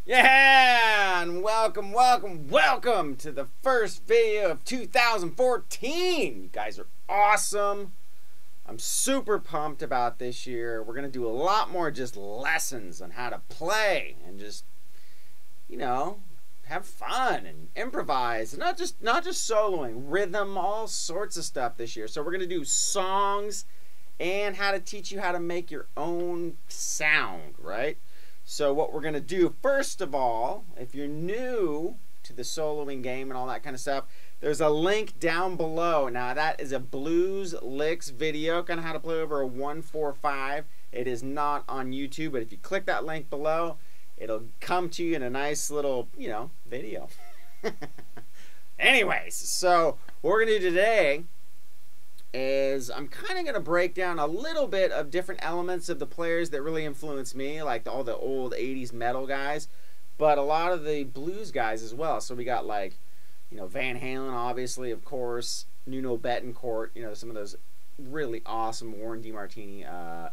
Yeah, and welcome to the first video of 2014. You guys are awesome. I'm super pumped about this year. We're gonna do a lot more just lessons on how to play and just, you know, have fun and improvise. Not just soloing, rhythm, all sorts of stuff this year. So we're gonna do songs and how to teach you how to make your own sound, right? So what we're going to do, first of all, if you're new to the soloing game and all that kind of stuff, there's a link down below. Now that is a blues licks video, kind of how to play over a 1-4-5. It is not on YouTube, but if you click that link below, it'll come to you in a nice little, you know, video. Anyways, so what we're going to do today is I'm kind of going to break down a little bit of different elements of the players that really influenced me, like all the old 80s metal guys, but a lot of the blues guys as well. So we got, like, you know, Van Halen, obviously, of course, Nuno Bettencourt, you know, some of those really awesome Warren DeMartini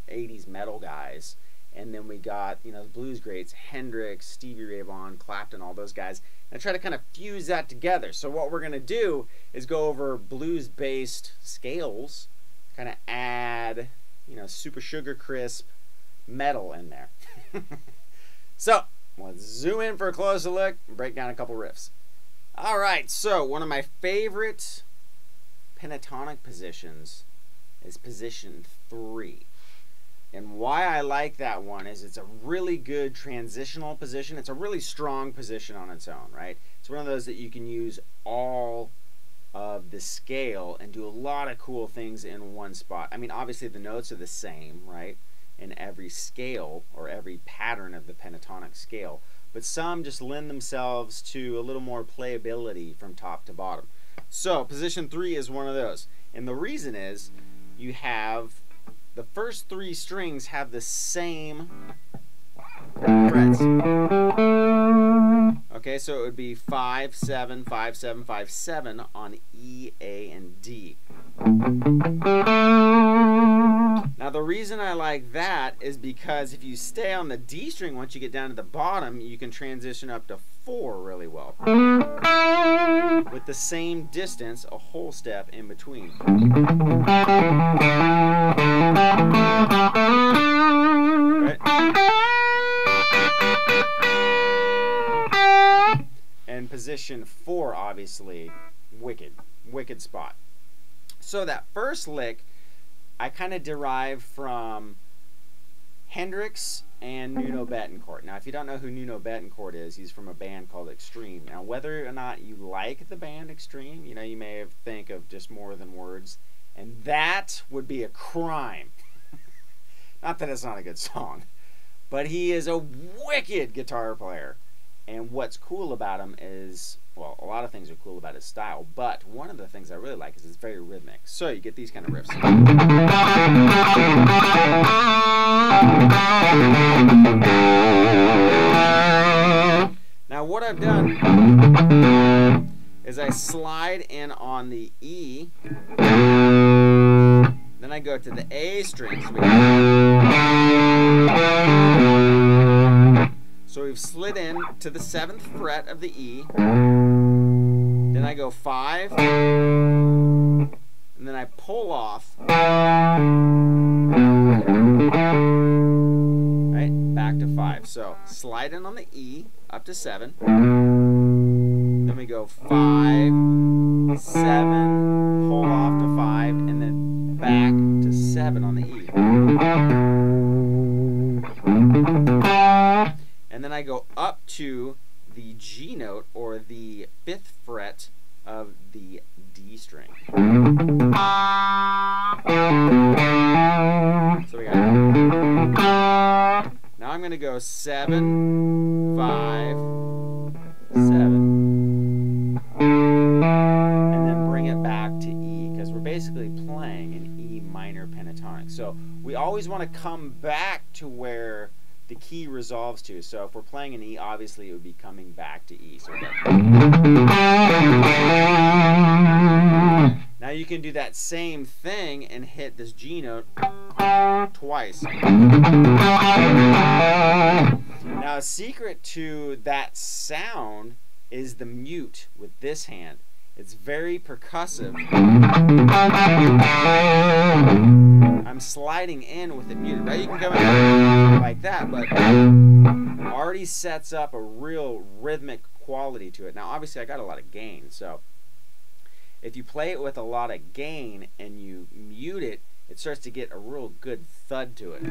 80s metal guys. And then we got, you know, the blues greats, Hendrix, Stevie Ray Vaughan, Clapton, all those guys. And I try to kind of fuse that together. So what we're going to do is go over blues-based scales, kind of add, you know, super sugar crisp metal in there. So let's zoom in for a closer look and break down a couple riffs. All right, so one of my favorite pentatonic positions is position 3. And why I like that one is it's a really good transitional position. It's a really strong position on its own, right? It's one of those that you can use all of the scale and do a lot of cool things in one spot. I mean, obviously the notes are the same, right, in every scale or every pattern of the pentatonic scale, but some just lend themselves to a little more playability from top to bottom. So position 3 is one of those. And the reason is you have the first 3 strings have the same frets. Okay, so it would be 5, 7, 5, 7, 5, 7 on E, A, and D. Now the reason I like that is because if you stay on the D string, once you get down to the bottom, you can transition up to 4 really well. With the same distance, a whole step in between. Right? And position 4, obviously, wicked spot. So that first lick, I kind of derived from Hendrix and Nuno Bettencourt. Now, if you don't know who Nuno Bettencourt is, he's from a band called Extreme. Now, whether or not you like the band Extreme, you know, you may think of Just More Than Words, and that would be a crime. Not that it's not a good song, but he is a wicked guitar player. And what's cool about him is, well, a lot of things are cool about his style, but one of the things I really like is it's very rhythmic. So you get these kind of riffs. Now what I've done is I slide in on the E, then I go to the A string. So we've slid in to the 7th fret of the E, then I go 5, and then I pull off, right, back to 5. So slide in on the E, up to 7, then we go 5, 7, pull off to 5, and then back to 7 on the E. And then I go up to the G note, or the 5th fret of the D string. So we got going to go 7, 5, 7, and then bring it back to E, because we're basically playing an E minor pentatonic. So we always want to come back to where the key resolves to. So if we're playing an E, obviously it would be coming back to E. So now you can do that same thing and hit this G note twice. Now a secret to that sound is the mute with this hand. It's very percussive. I'm sliding in with it muted. Right? You can come in like that, but already sets up a real rhythmic quality to it. Now obviously I got a lot of gain, so if you play it with a lot of gain and you mute it, it starts to get a real good thud to it.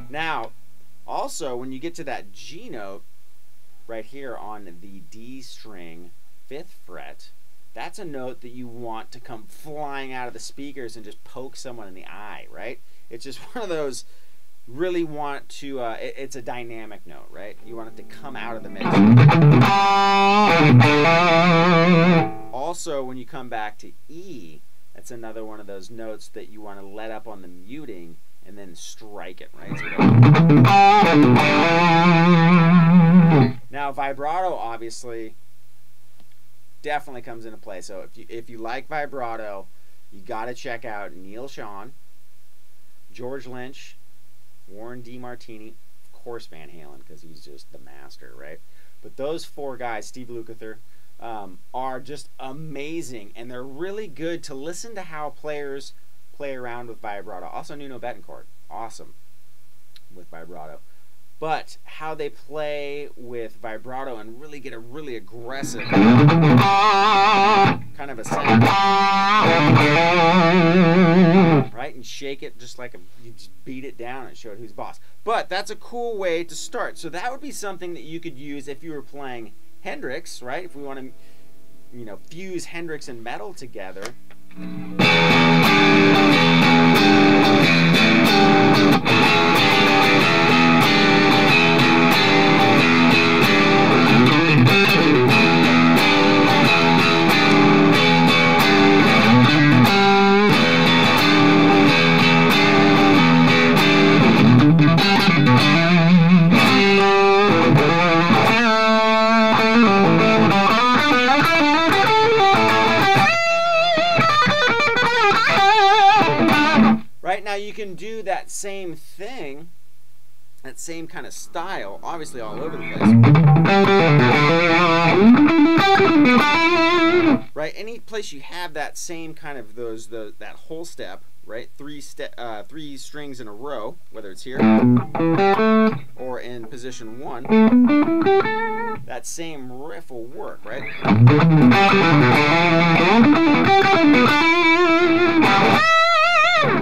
Now, also, when you get to that G note, right here on the D string, 5th fret, that's a note that you want to come flying out of the speakers and just poke someone in the eye, right? It's just one of those, really want to, it's a dynamic note, right? You want it to come out of the mix. Also, when you come back to E, that's another one of those notes that you want to let up on the muting and then strike it, right? Now, vibrato obviously definitely comes into play. So if you like vibrato, you got to check out Neil Schon, George Lynch, Warren DeMartini, of course Van Halen, because he's just the master, right? But those 4 guys, Steve Lukather, are just amazing, and they're really good to listen to how players play around with vibrato. Also Nuno Bettencourt, awesome with vibrato. But how they play with vibrato and really get a really aggressive kind of a sound, right? And shake it just like you just beat it down and show it who's boss. But that's a cool way to start. So that would be something that you could use if you were playing Hendrix, right? If we want to, you know, fuse Hendrix and metal together. Right, now you can do that same thing, that same kind of style, obviously all over the place. Right, any place you have that same kind of that whole step, right? 3 strings in a row, whether it's here or in position 1, that same riff will work, right?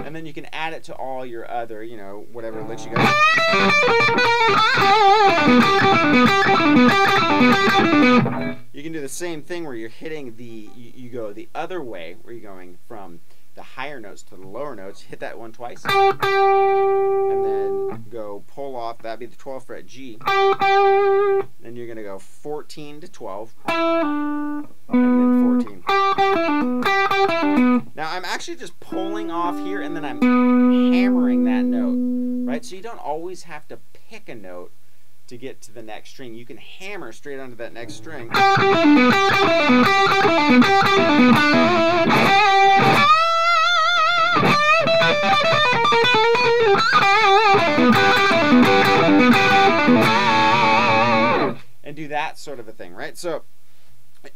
And then you can add it to all your other, you know, whatever licks you got. You can do the same thing where you're hitting the, you go the other way, where you're going from the higher notes to the lower notes. Hit that one twice. And then go pull off, that'd be the 12th fret G. Then you're going to go 14 to 12. And then 14. Now I'm actually just pulling off here and then I'm hammering that note, right? So you don't always have to pick a note to get to the next string. You can hammer straight onto that next string. And do that sort of a thing, right? So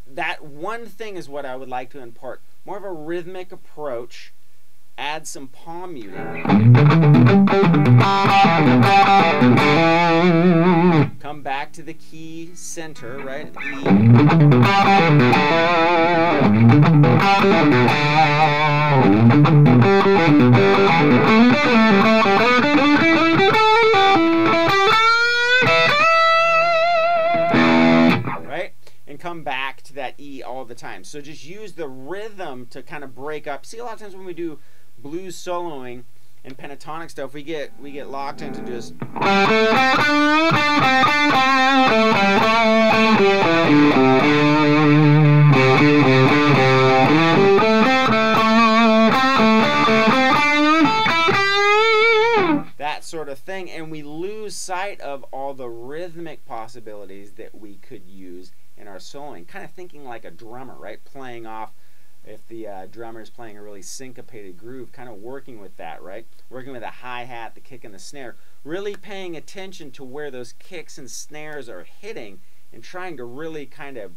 that one thing is what I would like to impart. More of a rhythmic approach. Add some palm muting. Come back to the key center, right? E. Right? And come back to that E all the time. So just use the rhythm to kind of break up. See, a lot of times when we do blues soloing, in pentatonic stuff, we get locked into just that sort of thing, and we lose sight of all the rhythmic possibilities that we could use in our soloing. Kind of thinking like a drummer, right? Playing off, if the drummer is playing a really syncopated groove, kind of working with that, right? Working with the hi-hat, the kick, and the snare. Really paying attention to where those kicks and snares are hitting and trying to really kind of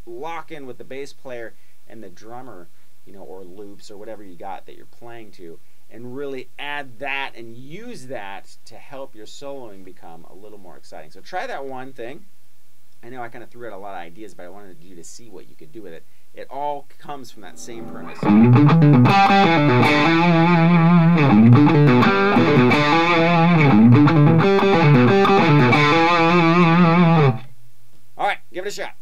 lock in with the bass player and the drummer, you know, or loops or whatever you got that you're playing to, and really add that and use that to help your soloing become a little more exciting. So try that one thing. I know I kind of threw out a lot of ideas, but I wanted you to see what you could do with it. It all comes from that same premise. All right, give it a shot.